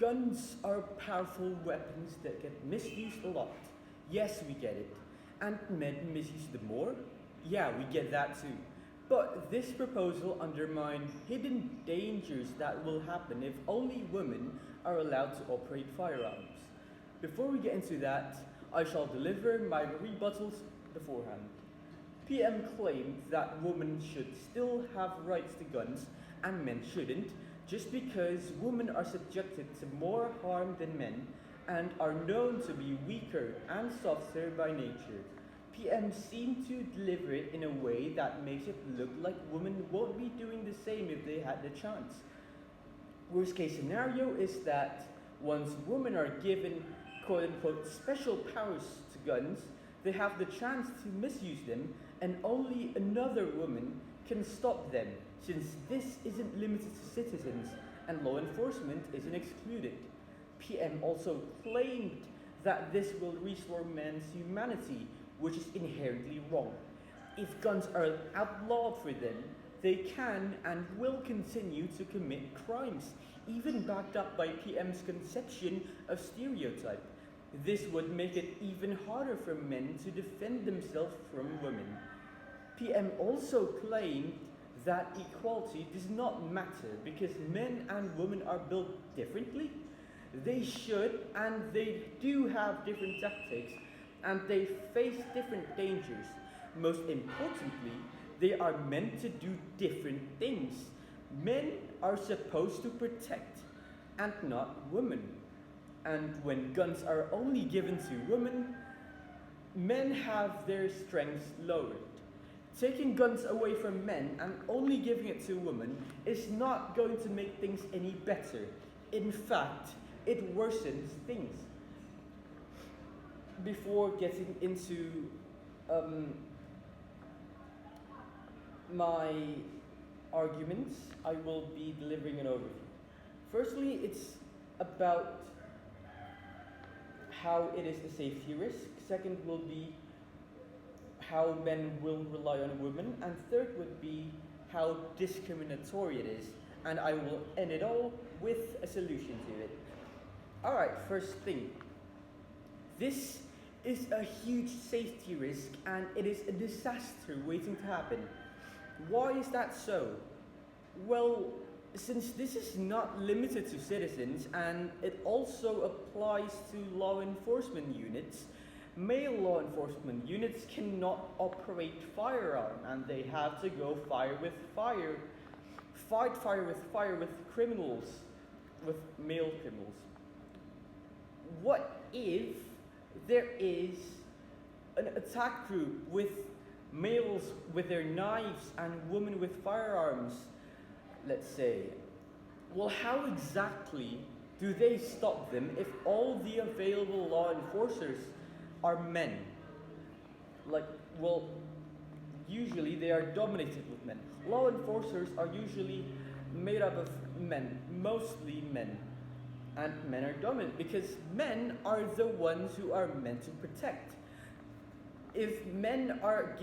Guns are powerful weapons that get misused a lot. Yes, we get it. And men misuse them more? Yeah, we get that too. But this proposal undermines hidden dangers that will happen if only women are allowed to operate firearms. Before we get into that, I shall deliver my rebuttals beforehand. PM claimed that women should still have rights to guns and men shouldn't, just because women are subjected to more harm than men and are known to be weaker and softer by nature. PM seemed to deliver it in a way that makes it look like women won't be doing the same if they had the chance. Worst case scenario is that once women are given quote unquote special powers to guns, they have the chance to misuse them and only another woman can stop them, since this isn't limited to citizens and law enforcement isn't excluded. PM also claimed that this will restore men's humanity, which is inherently wrong. If guns are outlawed for them, they can and will continue to commit crimes, even backed up by PM's conception of stereotype. This would make it even harder for men to defend themselves from women. PM also claimed that equality does not matter because men and women are built differently. They should and they do have different tactics and they face different dangers. Most importantly, they are meant to do different things. Men are supposed to protect and not women. And when guns are only given to women, men have their strengths lowered. Taking guns away from men and only giving it to women is not going to make things any better. In fact, it worsens things. Before getting into my arguments, I will be delivering an overview. Firstly, it's about how it is a safety risk. Second will be how men will rely on women. And third would be how discriminatory it is. And I will end it all with a solution to it. Alright, first thing. This is a huge safety risk and it is a disaster waiting to happen. Why is that so? Well, since this is not limited to citizens and it also applies to law enforcement units, male law enforcement units cannot operate firearm and they have to go fight fire with criminals, with male criminals. What if there is an attack group with males with their knives and women with firearms, let's say? Well, how exactly do they stop them if all the available law enforcers are men? Usually they are dominated with men. Law enforcers are usually made up of men, mostly men. And men are dominant because men are the ones who are meant to protect. If men are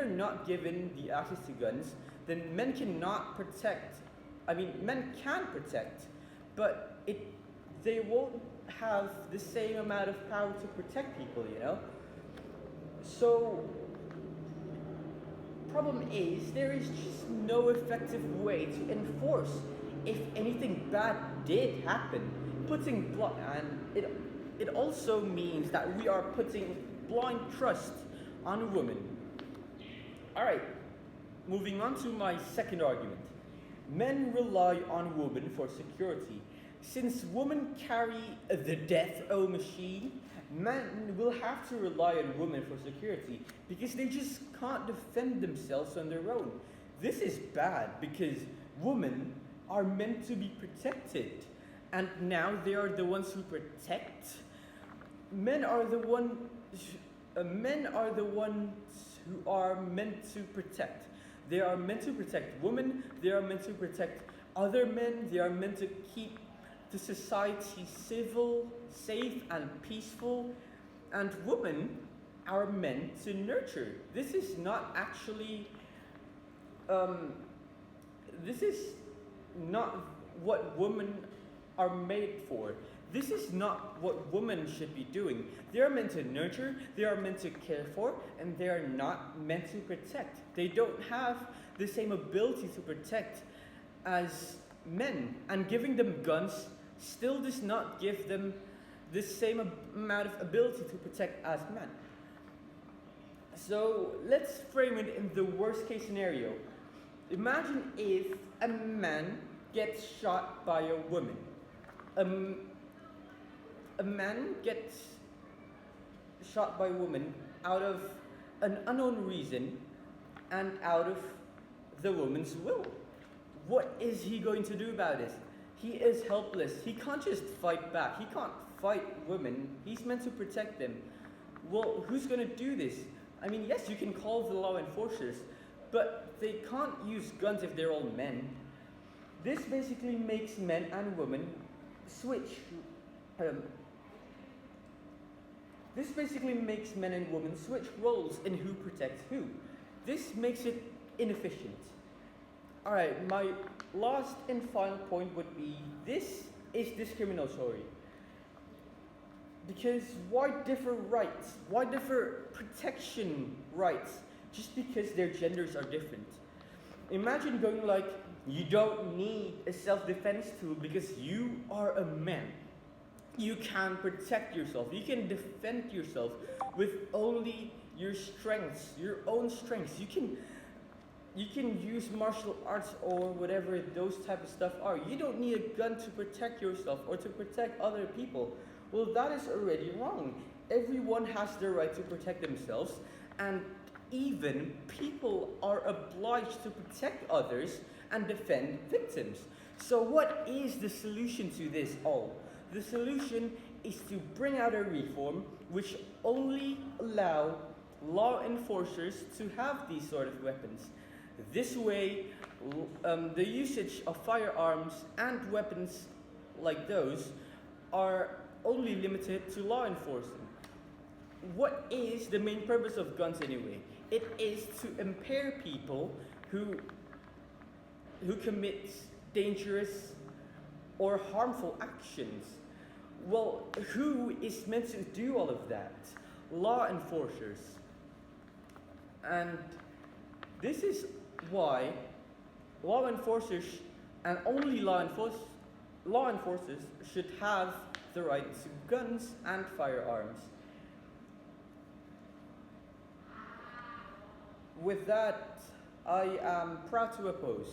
not given the access to guns, then men cannot protect. Men can protect, but they won't have the same amount of power to protect people, you know? So, problem is, there is just no effective way to enforce if anything bad did happen. It also means that we are putting blind trust on women. Alright, moving on to my second argument. Men rely on women for security. Since women carry the death machine, men will have to rely on women for security because they just can't defend themselves on their own. This is bad because women are meant to be protected, and now they are the ones who protect. Men are the ones who are meant to protect. They are meant to protect women. They are meant to protect other men. They are meant to keep the society civil, safe, and peaceful. And women are meant to nurture. This is not actually. This is not what women are made for. This is not what women should be doing. They are meant to nurture, they are meant to care for, and they are not meant to protect. They don't have the same ability to protect as men, and giving them guns still does not give them the same amount of ability to protect as men. So let's frame it in the worst case scenario. Imagine if a man gets shot by a woman. A man gets shot by a woman out of an unknown reason and out of the woman's will. What is he going to do about it? He is helpless. He can't just fight back. He can't fight women. He's meant to protect them. Well, who's going to do this? I mean, yes, you can call the law enforcers, but they can't use guns if they're all men. This basically makes men and women switch. This basically makes men and women switch roles in who protects who. This makes it inefficient. Alright, my last and final point would be this is discriminatory. Because why differ rights? Why differ protection rights just because their genders are different? Imagine going like, you don't need a self-defense tool because you are a man. You can protect yourself. You can defend yourself with only your strengths, your own strengths. You can use martial arts or whatever those type of stuff are. You don't need a gun to protect yourself or to protect other people. Well, that is already wrong. Everyone has the right to protect themselves, and even people are obliged to protect others and defend victims. So what is the solution to this all? The solution is to bring out a reform which only allow law enforcers to have these sort of weapons. This way, the usage of firearms and weapons like those are only limited to law enforcement. What is the main purpose of guns anyway? It is to impair people who commit dangerous or harmful actions. Well, who is meant to do all of that? Law enforcers. And this is why law enforcers and only law enforcers should have the right to guns and firearms. With that, I am proud to oppose.